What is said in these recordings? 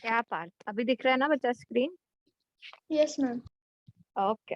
क्या पार्ट अभी दिख रहा है ना बच्चा स्क्रीन? Yes ma'am. ओके।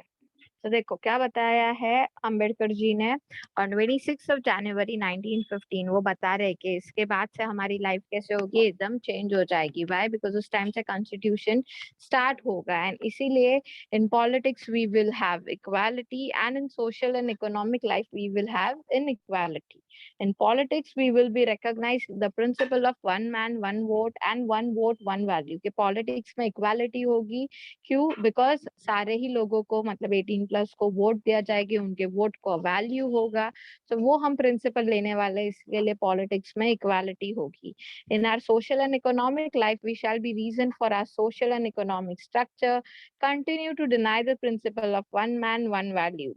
तो देखो क्या बताया है अंबेडकर जी ने ऑन 26 जनवरी 1915। वो बता रहे कि इसके बाद से हमारी लाइफ कैसे होगी, एकदम चेंज हो जाएगी। वाई? बिकॉज उस टाइम से कॉन्स्टिट्यूशन स्टार्ट होगा एंड इसीलिए in politics we will have equality and in social and economic life we will have inequality. In politics, we will be recognize the principle of one man, one vote and one vote, one value. कि politics में equality होगी। क्यों? Because सारे ही लोगों को मतलब 18+ को vote दिया जाएगी, उनके वोट को वैल्यू होगा। तो वो हम प्रिंसिपल लेने वाले, इसके लिए पॉलिटिक्स में इक्वालिटी होगी। In our social and economic life we shall be reason for our social and economic structure continue to deny the principle of one man one value.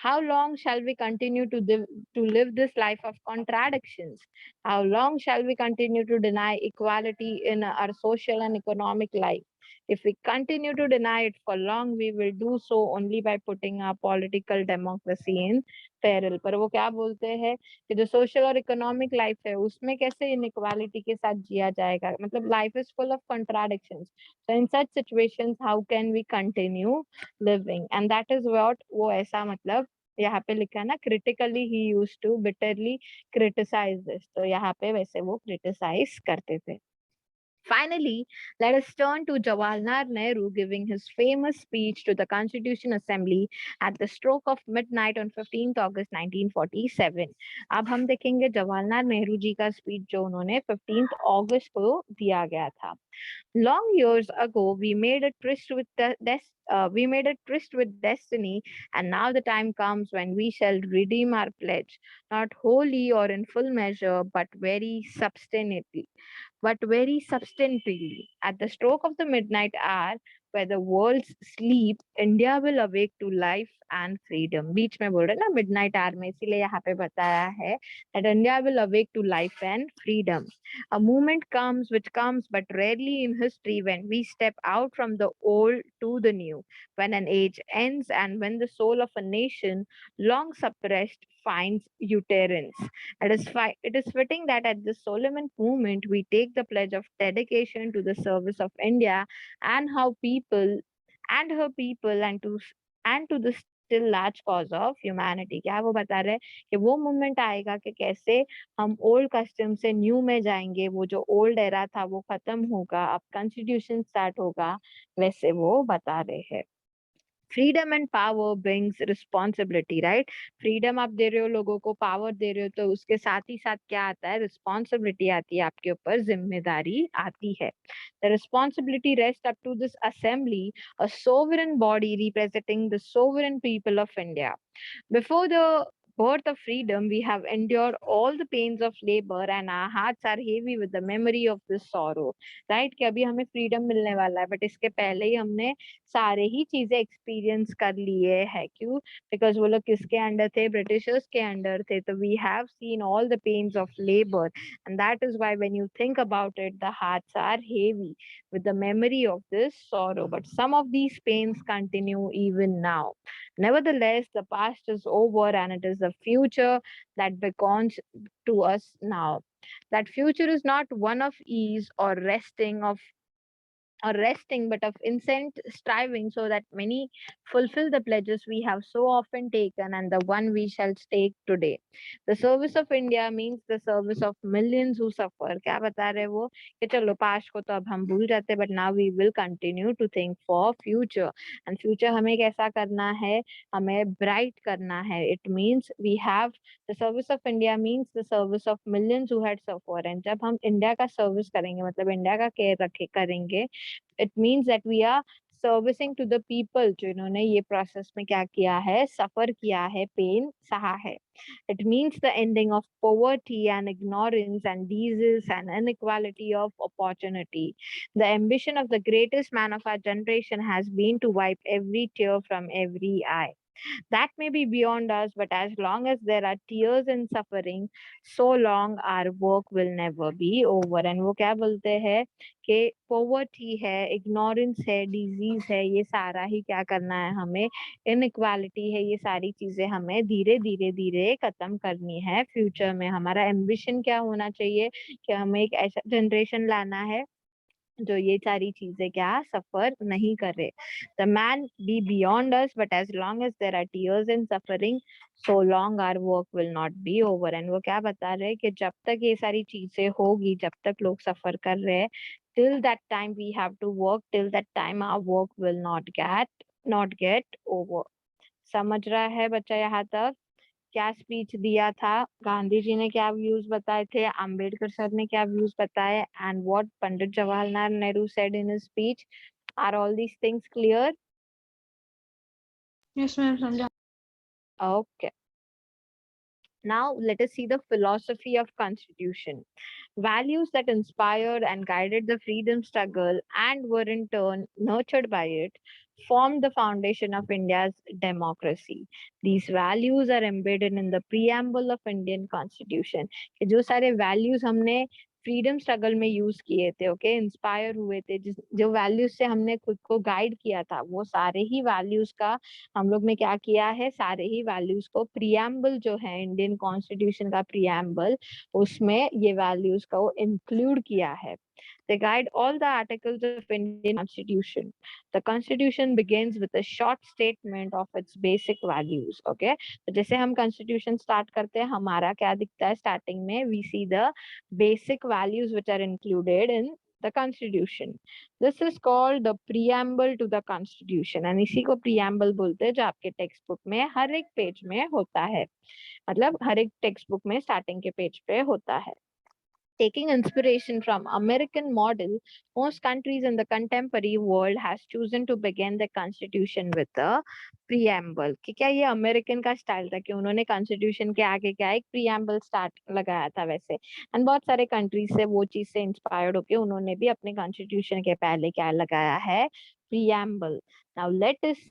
How long shall we continue to live this life of contradictions? How long shall we continue to deny equality in our social and economic life? If we continue to deny it for long, we will do so only by putting our political democracy in peril. पर वो क्या बोलते हैं कि जो social और economic life है उसमें कैसे इनइक्वालिटी के साथ जिया जाएगा, मतलब life is full of contradictions. So in such situations, how can we continue living? And that is what वो ऐसा मतलब यहाँ पे लिखा है ना, critically he used to bitterly criticize this. तो यहाँ पे वैसे वो criticize करते थे. Finally, let us turn to Jawaharlal Nehru giving his famous speech to the Constitution Assembly at the stroke of midnight on 15th August 1947. अब हम देखेंगे जवाहरलाल नेहरू जी का स्पीच जो उन्होंने 15th अगस्त को दिया गया था. Long years ago, we made a tryst with destiny, and now the time comes when we shall redeem our pledge, not wholly or in full measure, but very substantially. At the stroke of the midnight hour, where the world's sleep, India will awake to life and freedom. बीच में बोल रहे ना midnight hour में, इसीलिए यहाँ पे बताया है that India will awake to life and freedom. A moment comes which comes but rarely in history when we step out from the old to the new, when an age ends and when the soul of a nation long suppressed finds utterance. It is fitting that at this solemn moment we take the pledge of dedication to the service of India and how people and her people and to the still large cause of humanity. क्या वो बता रहे हैं कि वो moment आएगा कि कैसे हम ओल्ड कस्टम से न्यू में जाएंगे, वो जो ओल्ड एरा था वो खत्म होगा, अब कॉन्स्टिट्यूशन स्टार्ट होगा, वैसे वो बता रहे हैं. Freedom and power brings responsibility, right? Freedom आप दे रहे हो लोगों को, पावर दे रहे हो, तो उसके साथ ही साथ क्या आता है? रिस्पॉन्सिबिलिटी आती है, आपके ऊपर जिम्मेदारी आती है. The responsibility rest up to this assembly, a sovereign body representing the sovereign people of India. Before the birth of freedom, we have endured all the pains of labor and our hearts are heavy with the memory of this sorrow. Right? कि अभी हमें freedom मिलने वाला है, but इसके पहले ही हमने सारे ही चीजें experience कर लिए है. क्यों? Because वो लोग किसके अंडर थे? ब्रिटिशर्स के अंडर थे. तो we have seen all the pains of labor, and that is why when you think about it, the hearts are heavy with the memory of this sorrow. But some of these pains continue even now. Nevertheless, the past is over and it is the future that beckons to us now. That future is not one of ease or resting, but of incessant striving, so that many fulfill the pledges we have so often taken and the one we shall take today. The service of India means the service of millions who suffer. क्या बता रहे वो कि चलो past को तो अब हम भूल जाते, but now we will continue to think for future. And future हमें कैसा करना है? हमें bright करना है. It means we have the service of India means the service of millions who had suffered. And जब हम इंडिया का सर्विस करेंगे, मतलब इंडिया का केयर रखे करेंगे, it means that we are servicing to the people, जिन्होंने ये प्रोसेस में क्या किया है? सफर किया है, पेन सहा है. It means the ending of poverty and ignorance and disease and inequality of opportunity. The ambition of the greatest man of our generation has been to wipe every tear from every eye. That may be beyond us, but as long as there are tears and suffering, so long our work will never be over. And वो क्या बोलते हैं कि poverty है, ignorance है, disease है, ये सारा ही क्या करना है हमें? inequality है, ये सारी चीजें हमें धीरे धीरे धीरे खत्म करनी है. फ्यूचर में हमारा ambition क्या होना चाहिए कि हमें एक ऐसा जनरेशन लाना है जो ये सारी चीजें क्या सफर नहीं कर रहे. The man be beyond us, but as long as there are tears and suffering, so long our work will not be over. And वो क्या बता रहे हैं कि जब तक ये सारी चीजें होगी, जब तक लोग सफर कर रहे हैं, till that time we have to work, till that time our work will not get over. समझ रहा है बच्चा यहाँ तक? क्या स्पीच दिया था, गांधी जी ने क्या व्यूज बताए थे, अंबेडकर सर ने क्या व्यूज बताए, and what Pandit Jawaharlal Nehru said in his speech. Are all these things clear? Yes, ma'am. समझा. Okay. Now let us see the philosophy of constitution. Values that inspired and guided the freedom struggle and were in turn nurtured by it formed the foundation of India's democracy. These values are embedded in the preamble of Indian constitution. कि जो सारे values हमने freedom struggle में use किए थे, okay, inspire हुए थे, जिस जो वैल्यूज से हमने खुद को गाइड किया था, वो सारे ही वैल्यूज का हम लोग ने क्या किया है, सारे ही वैल्यूज को प्रियम्बल जो है इंडियन कॉन्स्टिट्यूशन का प्रियम्बल, उसमें ये वैल्यूज को इंक्लूड किया है. They guide all the articles of Indian Constitution. The Constitution begins with a short statement of its basic values. Okay, तो जैसे हम Constitution start करते हैं, हमारा क्या दिखता है स्टार्टिंग में? We see the basic values which are included in the Constitution. This is called the preamble to the Constitution. and इसी को preamble बोलते हैं, जो आपके टेक्स्ट बुक में हर एक पेज में होता है. मतलब हर एक टेक्स्ट बुक में स्टार्टिंग के पेज पे होता है. Taking inspiration from American model, most countries in the contemporary world has chosen to begin the constitution with a preamble. कि क्या ये अमेरिकन का स्टाइल था कि उन्होंने कॉन्स्टिट्यूशन के आगे क्या एक प्रीएम्बल स्टार्ट लगाया था वैसे. एंड बहुत सारे कंट्रीज से वो चीज से इंस्पायर्ड होके उन्होंने भी अपने कॉन्स्टिट्यूशन के पहले क्या लगाया है, preamble. Now let us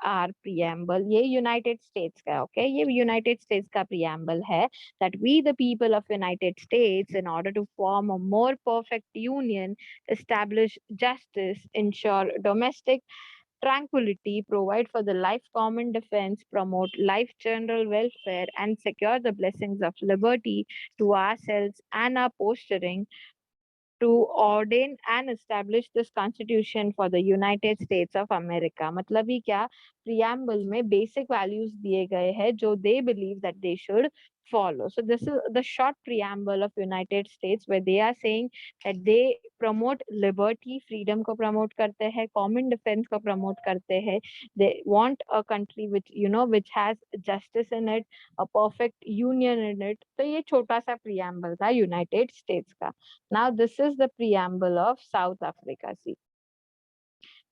are preamble. ये यूनाइटेड स्टेट्स का, ओके, ये यूनाइटेड स्टेट्स का प्रियम्बल है. That we the people of United States in order to form a more perfect union, establish justice, insure domestic tranquility, provide for the life common defense, promote life general welfare, and secure the blessings of liberty to ourselves and our posterity, to ordain and establish this constitution for the United States of America. मतलब ही क्या, preamble में basic values दिए गए हैं जो they believe that they should follow. So this is the short preamble of United States where they are saying that they promote liberty, freedom को promote करते हैं, common defense को promote करते हैं. They want a country which which has justice in it, a perfect union in it. तो ये छोटा सा preamble था United States का. Now, this is the preamble of South Africa. See,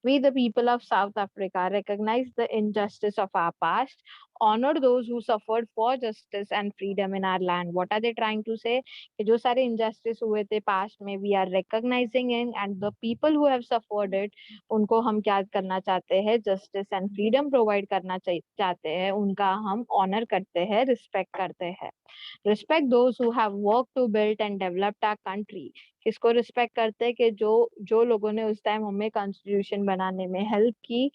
we, the people of South Africa, recognize the injustice of our past, honor those who suffered for justice and freedom in our land. What are they trying to say? कि जो सारे injustice हुए थे past में, we are recognizing it, and the people who have suffered it, उनको हम क्या करना चाहते हैं? Justice and freedom provide करना चाहते हैं, उनका हम honor करते हैं, respect करते हैं. Respect those who have worked to build and developed our country. किसको रिस्पेक्ट करते हैं? कि जो जो लोगों ने उस टाइम हमें कॉन्स्टिट्यूशन बनाने में हेल्प की,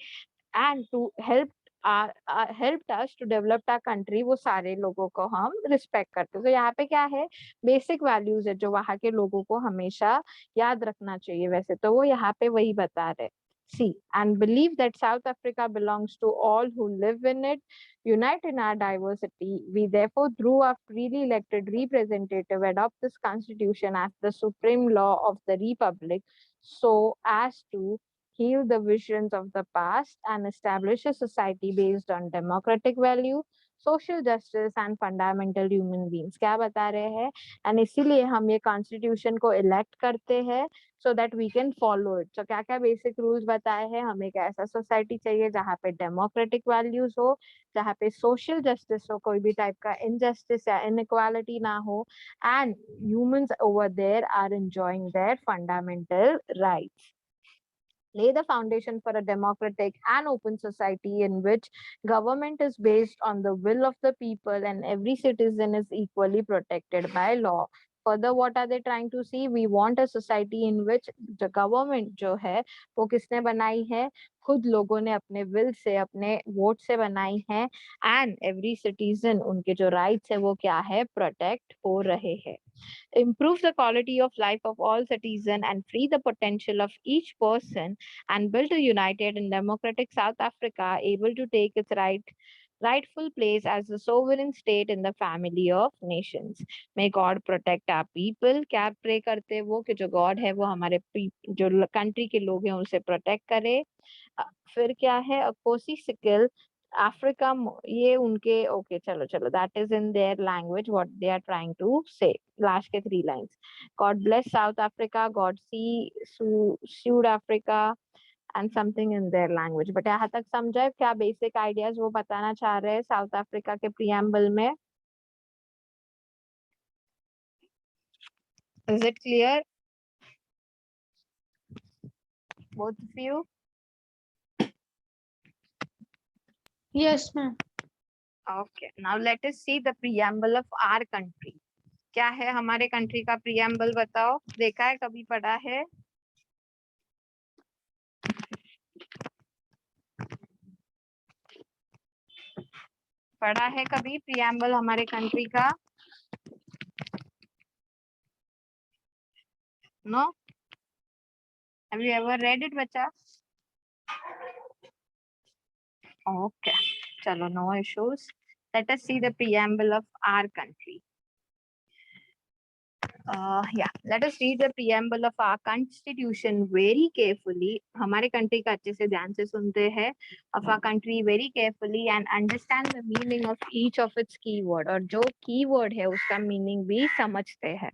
and to help us to develop our country, वो सारे लोगों को हम रिस्पेक्ट करते हैं. तो यहाँ पे क्या है, बेसिक वैल्यूज है जो वहाँ के लोगों को हमेशा याद रखना चाहिए. वैसे तो वो यहाँ पे वही बता रहे. See, and believe that South Africa belongs to all who live in it. Unite in our diversity. We therefore, through our freely elected representative, adopt this constitution as the supreme law of the republic, so as to heal the visions of the past and establish a society based on democratic value, social justice and fundamental human beings. क्या बता रहे हैं? And इसीलिए हम ये constitution को elect करते हैं, so that we can follow it. So क्या क्या बेसिक रूल्स बताए हैं? हमें एक ऐसा सोसाइटी चाहिए जहाँ पे डेमोक्रेटिक वैल्यूज हो, जहाँ पे सोशल जस्टिस हो, कोई भी टाइप का इनजस्टिस या इनइक्वालिटी ना हो, and humans over there are enjoying their fundamental rights. Lay the foundation for a democratic and open society in which government is based on the will of the people and every citizen is equally protected by law. Further, what are they trying to see? We want a society in which the government जो है वो किसने बनाई है? खुद लोगों ने अपने will से, अपने वोट से बनाई है, and every citizen, उनके जो rights है वो क्या है? प्रोटेक्ट हो रहे हैं. improve the quality of life of all citizens and free the potential of each person, and build a united and democratic South Africa able to take its rightful place as a sovereign state in the family of nations. May God protect our people. क्या pray करते हैं वो कि जो God है वो हमारे जो country के लोग हैं उसे protect करे. फिर क्या है, कोसी सिकल अफ्रीका, ये उनके ओके चलो चलो that is in their language what they are trying to say. Last के 3 lines, God bless South Africa, God see सूड Africa and something in their language. But यहाँ तक समझा है क्या बेसिक आइडियाज वो बताना चाह रहे हैं साउथ अफ्रीका के प्रीएम्बल में? Is it clear both of you? Yes, ma'am. Okay, now let us see the preamble of our country. क्या है हमारे कंट्री का प्रीएम्बल बताओ, देखा है कभी, पढ़ा है? पढ़ा है कभी प्रीएम्बल हमारे कंट्री का? No? Have you ever read it बच्चा? ओके, चलो no issues. Let us see the preamble of our country. Yeah, let us read the preamble of our constitution very carefully. हमारे कंट्री का अच्छे से ध्यान से सुनते हैं, of our country very carefully and understand the meaning of each of its keyword. और जो keyword है उसका meaning भी समझते हैं.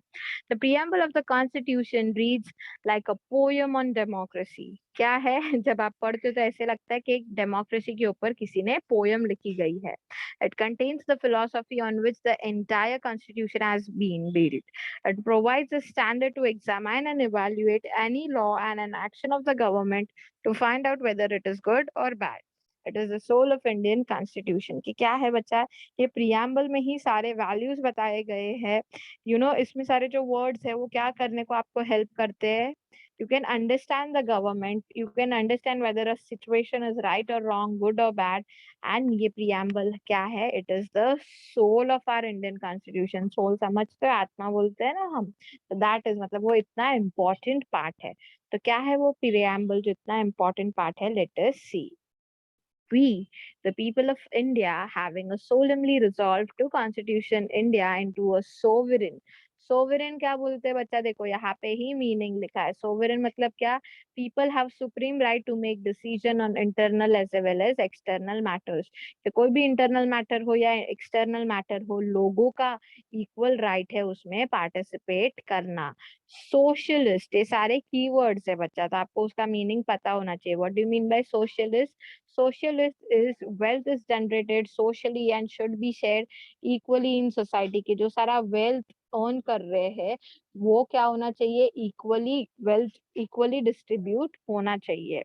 The preamble of the constitution reads like a poem on democracy. क्या है, जब आप पढ़ते हो तो ऐसे लगता है कि एक डेमोक्रेसी के ऊपर किसी ने पोयम लिखी गई है. It contains the philosophy on which the entire constitution has been built. It provides a standard to examine and evaluate any law and an action of the government to find out whether it is good or bad. It is the soul of Indian Constitution. कि क्या है बच्चा, ये preamble में ही सारे values बताए गए हैं. इसमें सारे जो वर्ड्स है वो क्या करने को आपको हेल्प करते हैं. You can understand the government, you can understand whether a situation is right or wrong, good or bad. And ये preamble क्या है? It is the soul of our Indian Constitution. Soul समझते हो, आत्मा बोलते हैं ना हम, तो that is मतलब वो इतना important part है. तो क्या है वो preamble जो इतना important part है? Let us see. We, the people of India, having a solemnly resolved to constitution India into a sovereign. Sovereign क्या बोलते हैं बच्चा? देखो यहाँ पे ही मीनिंग लिखा है. सोवरेन मतलब क्या? People have supreme right to make decision on internal as well as external matters. कोई भी इंटरनल मैटर हो या एक्सटर्नल मैटर हो, लोगों का इक्वल राइट है उसमें पार्टिसिपेट करना. सोशलिस्ट, ये सारे कीवर्ड्स है बच्चा, तो आपको उसका मीनिंग पता होना चाहिए. What do you mean by socialist? Socialist is wealth is generated socially and should be shared equally in society. के जो सारा wealth earn कर रहे हैं वो क्या होना चाहिए? equally wealth equally distribute होना चाहिए.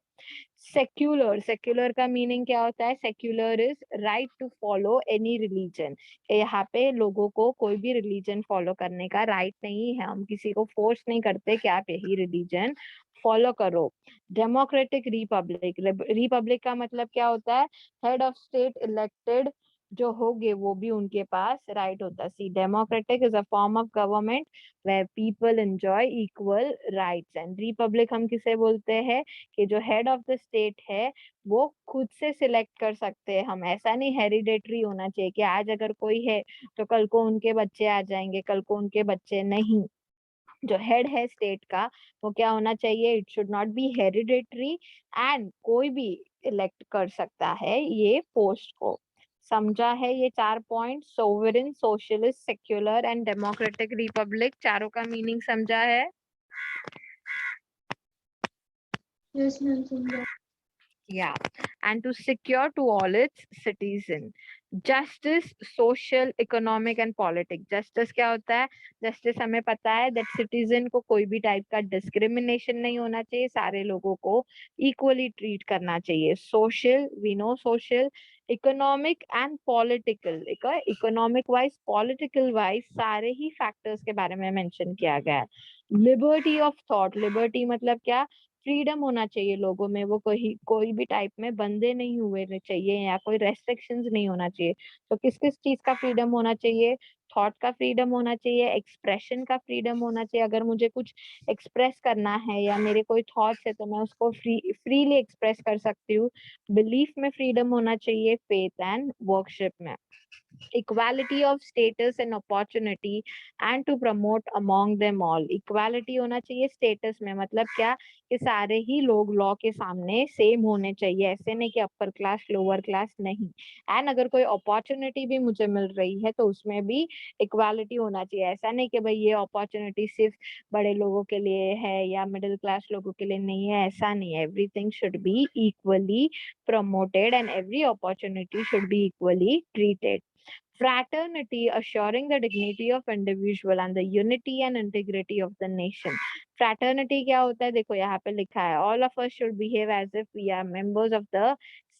सेक्युलर, सेक्युलर का मीनिंग क्या होता है? Secular is right to follow any religion. यहाँ पे लोगों को कोई भी रिलीजन फॉलो करने का राइट नहीं है. हम किसी को फोर्स नहीं करते कि आप यही रिलीजन फॉलो करो. डेमोक्रेटिक रिपब्लिक, रिपब्लिक का मतलब क्या होता है? हेड ऑफ स्टेट इलेक्टेड जो होंगे वो भी उनके पास राइट होता है. See, democratic is a form of government where people enjoy equal rights. and republic हम किसे बोलते हैं? कि जो हेड ऑफ द स्टेट है वो खुद से सिलेक्ट कर सकते हैं हम. ऐसा नहीं हेरिडेटरी होना चाहिए कि आज अगर कोई है तो कल को उनके बच्चे आ जाएंगे, कल को उनके बच्चे नहीं. जो हेड है स्टेट का वो क्या होना चाहिए? It should not be hereditary and कोई भी इलेक्ट कर सकता है ये पोस्ट को. समझा है ये 4 point? Sovereign, socialist, secular and democratic Republic, चारों का मीनिंग समझा है? Yes, ma'am. समझा. Yeah, and to secure to all its citizen justice, social, economic and politics. Justice क्या होता है? Justice हमें पता है that citizen को कोई भी टाइप का discrimination नहीं होना चाहिए, सारे लोगों को equally treat करना चाहिए. Social, we know social, economic and political. economic wise, political wise सारे ही factors के बारे में mention किया गया है. Liberty of thought, liberty मतलब क्या? फ्रीडम होना चाहिए लोगों में, वो कोई भी टाइप में बंधे नहीं हुए चाहिए या कोई रेस्ट्रिक्शंस नहीं होना चाहिए. तो किस किस चीज का फ्रीडम होना चाहिए? थॉट का फ्रीडम होना चाहिए, एक्सप्रेशन का फ्रीडम होना चाहिए। अगर मुझे कुछ एक्सप्रेस करना है या मेरे कोई थॉट्स है तो मैं उसको फ्रीली एक्सप्रेस कर सकती हूँ। बिलीफ में फ्रीडम होना चाहिए, फेथ एंड वर्कशिप में। Equality of status and opportunity and to promote among them all. Equality होना चाहिए स्टेटस में, मतलब क्या कि सारे ही लोग लॉ के सामने सेम होने चाहिए, ऐसे नहीं कि अपर क्लास लोअर क्लास, नहीं। एंड अगर कोई अपॉर्चुनिटी भी मुझे मिल रही है तो उसमें भी इक्वालिटी होना चाहिए। ऐसा नहीं कि भाई ये अपॉर्चुनिटी सिर्फ बड़े लोगों के लिए है या मिडिल क्लास लोगों के लिए नहीं है, ऐसा नहीं है। Everything should be equally promoted and every opportunity should be equally treated. Fraternity, assuring the dignity of individual and the unity and integrity of the nation. Fraternity क्या होता है, देखो यहाँ पे लिखा है, all of us should behave as if we are members of the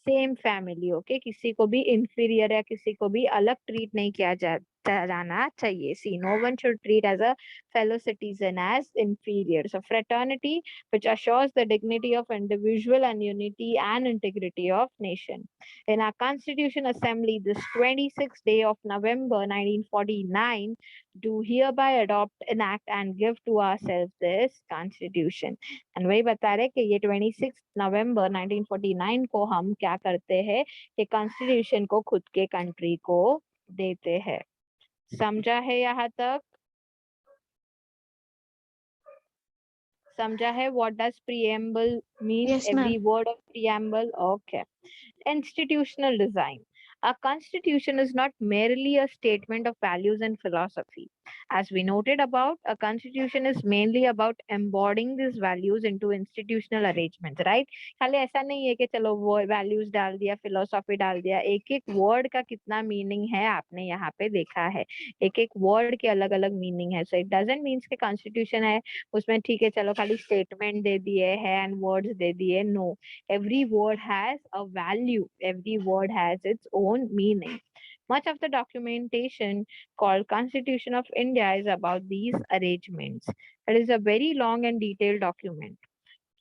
same family. Okay, किसी को भी inferior या किसी को भी अलग treat नहीं किया जाना चाहिए. See, no one should treat as a fellow citizen as inferior. So fraternity, which assures the dignity of individual and unity and integrity of nation. In our Constitution Assembly, this 26th day of November 1949, do hereby adopt, enact, and give to ourselves this Constitution. And वही बता रहे कि ये 26 नवंबर 1949 को हम क्या करते हैं कि कॉन्स्टिट्यूशन को खुद के कंट्री को देते हैं। समझा है यहाँ तक? समझा है? What does preamble means? Yes, Every ma'am. word of preamble. Okay. Institutional design. A constitution is not merely a statement of values and philosophy. As we noted above, a constitution is mainly about embodying these values into institutional arrangements, right? खाली ऐसा नहीं है कि चलो वो values डाल दिया, philosophy डाल दिया। एक एक word का कितना meaning है आपने यहाँ पे देखा है। एक एक word के अलग अलग meaning है। So it doesn't mean कि constitution है उसमें ठीक है चलो खाली statement दे दिए है and words दे दिए। No, every word has a value. Every word has its own meaning. Much of the documentation called Constitution of India is about these arrangements. It is a very long and detailed document.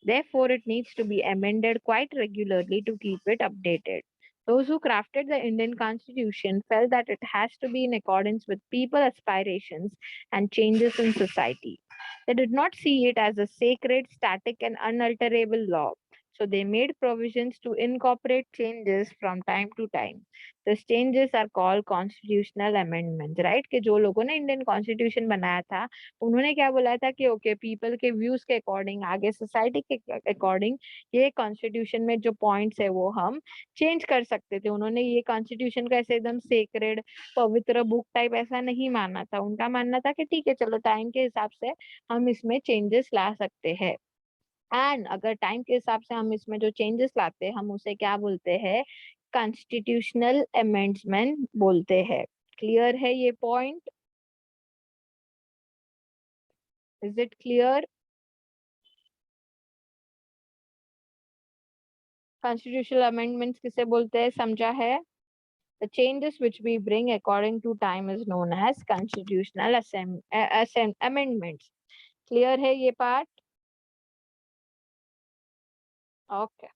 Therefore, it needs to be amended quite regularly to keep it updated. Those who crafted the Indian Constitution felt that it has to be in accordance with people's aspirations and changes in society. They did not see it as a sacred, static, and unalterable law. So they made provisions to incorporate changes from time to time. These changes are called constitutional amendments, right? कि जो लोगों ने Indian constitution बनाया था उन्होंने क्या बोला था कि ओके पीपल के व्यूज के अकॉर्डिंग, आगे सोसाइटी के अकॉर्डिंग ये कॉन्स्टिट्यूशन में जो पॉइंट्स है वो हम चेंज कर सकते थे। उन्होंने ये कॉन्स्टिट्यूशन को ऐसे एकदम सेक्रेड पवित्र बुक टाइप ऐसा नहीं माना था। उनका मानना था कि ठीक है चलो टाइम के हिसाब से हम इसमें चेंजेस ला सकते हैं। एंड अगर टाइम के हिसाब से हम इसमें जो चेंजेस लाते हैं हम उसे क्या बोलते हैं, कॉन्स्टिट्यूशनल अमेंडमेंट बोलते हैं। क्लियर है ये point? Is it clear? Constitutional amendments किसे बोलते हैं, समझा है? The changes which we bring according to time is known as constitutional amendments. Clear है ये part? Okay.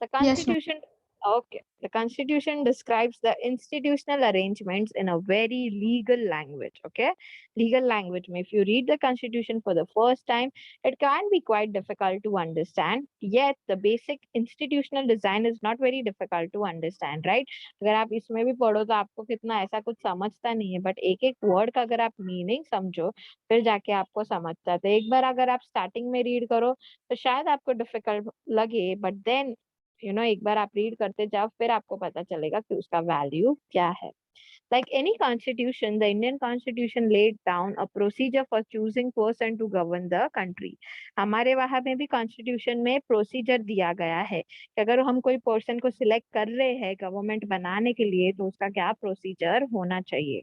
The Yes, ma'am. Constitution, okay. The Constitution describes the institutional arrangements in a very legal language. Okay, legal language. If you read the Constitution for the first time, it can be quite difficult to understand. Yet the basic institutional design is not very difficult to understand, right? अगर आप इसमें भी पढ़ो तो आपको कितना ऐसा कुछ समझता नहीं है, बट एक एक वर्ड का अगर आप मीनिंग समझो फिर जाके आपको समझता है। तो एक बार अगर आप स्टार्टिंग में रीड करो तो शायद आपको डिफिकल्ट लगे, बट देन एक बार आप रीड करते जाओ फिर आपको पता चलेगा कि उसका वैल्यू क्या है। Like any constitution, the Indian constitution laid down a procedure for choosing person to govern the country. हमारे वहां में भी constitution में प्रोसीजर दिया गया है कि अगर हम कोई पर्सन को सिलेक्ट कर रहे हैं गवर्नमेंट बनाने के लिए तो उसका क्या प्रोसीजर होना चाहिए।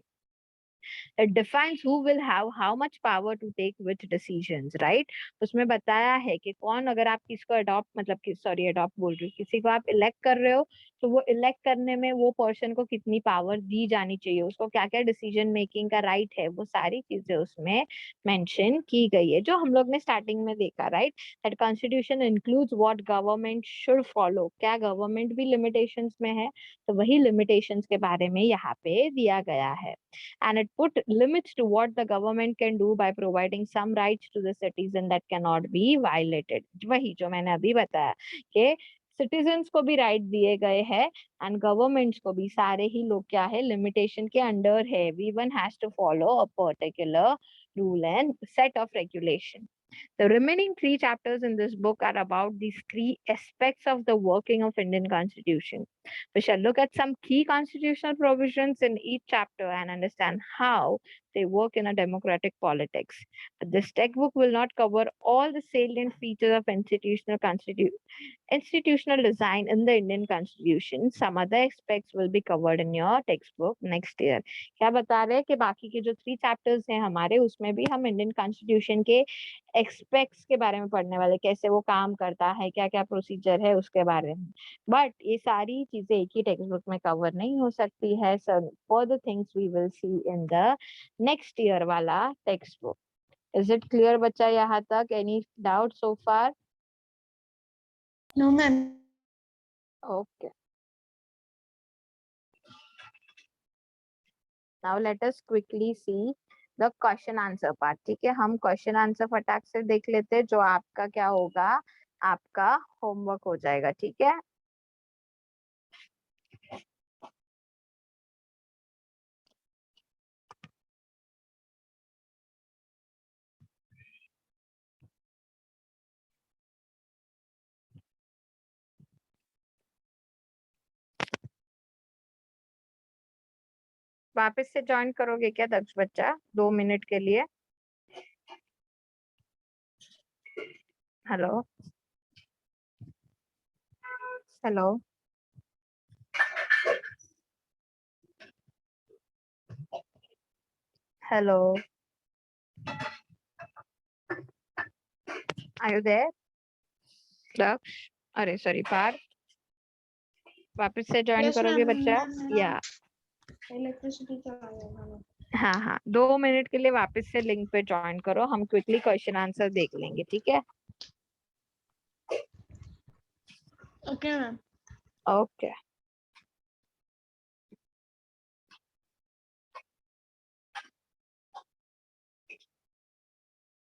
It defines who will have how much power to take which decisions, right? उसमें बताया है कि कौन, अगर आप किसको अडॉप्ट मतलब कि सॉरी अडॉप्ट बोल रही हूँ, किसी को आप इलेक्ट कर रहे हो तो वो इलेक्ट करने में वो पर्सन को कितनी पावर दी जानी चाहिए, उसको क्या क्या डिसीजन मेकिंग का राइट है, वो सारी चीजें उसमें मेंशन की गई है, जो हम लोग ने स्टार्टिंग में देखा, right. That constitution includes what government should follow, क्या गवर्नमेंट भी लिमिटेशंस में है, तो वही लिमिटेशंस के बारे में यहाँ पे दिया गया है। And it put limits to what the government can do by providing some rights to the citizen that cannot be violated। वही जो मैंने अभी बताया कि सिटीजन्स को भी राइट दिए गए हैं एंड गवर्नमेंट्स को भी, सारे ही लोग क्या है लिमिटेशन के अंडर है। We one has to follow a particular rule and set of regulation। The remaining 3 chapters in this book are about these 3 aspects of the working of Indian Constitution. We shall look at some key constitutional provisions in each chapter and understand how they work in a democratic politics. But this textbook will not cover all the salient features of institutional design in the Indian Constitution. Some other aspects will be covered in your textbook next year। क्या बता रहे हैं कि बाकी के जो 3 chapters हैं हमारे, उसमें भी हम इंडियन कॉन्स्टिट्यूशन के एक्सपेक्ट्स के बारे में पढ़ने वाले, कैसे वो काम करता है, क्या क्या प्रोसीजर है उसके बारे में। बट ये सारी चीजें एक ही टेक्स्ट बुक में कवर नहीं हो सकती है। So further things we will see in the next year वाला text book. Is it clear बच्चा यहाँ तक? Any doubt so far? No, ma'am. Okay, now let us quickly see the question answer part. ठीक है, हम question answer फटाक से देख लेते हैं, जो आपका क्या होगा, आपका होमवर्क हो जाएगा। ठीक है, वापस से ज्वाइन करोगे क्या दक्ष बच्चा 2 मिनट के लिए? Hello hello, hello, are you there Daksh? अरे सॉरी पार, वापस से ज्वाइन Yes, करोगे ma'am. बच्चा? या Electricity चला गया। हाँ हाँ, 2 मिनट के लिए वापस से लिंक पे ज्वाइन करो, हम क्विकली क्वेश्चन आंसर देख लेंगे। ठीक है, Okay, ma'am. ओके।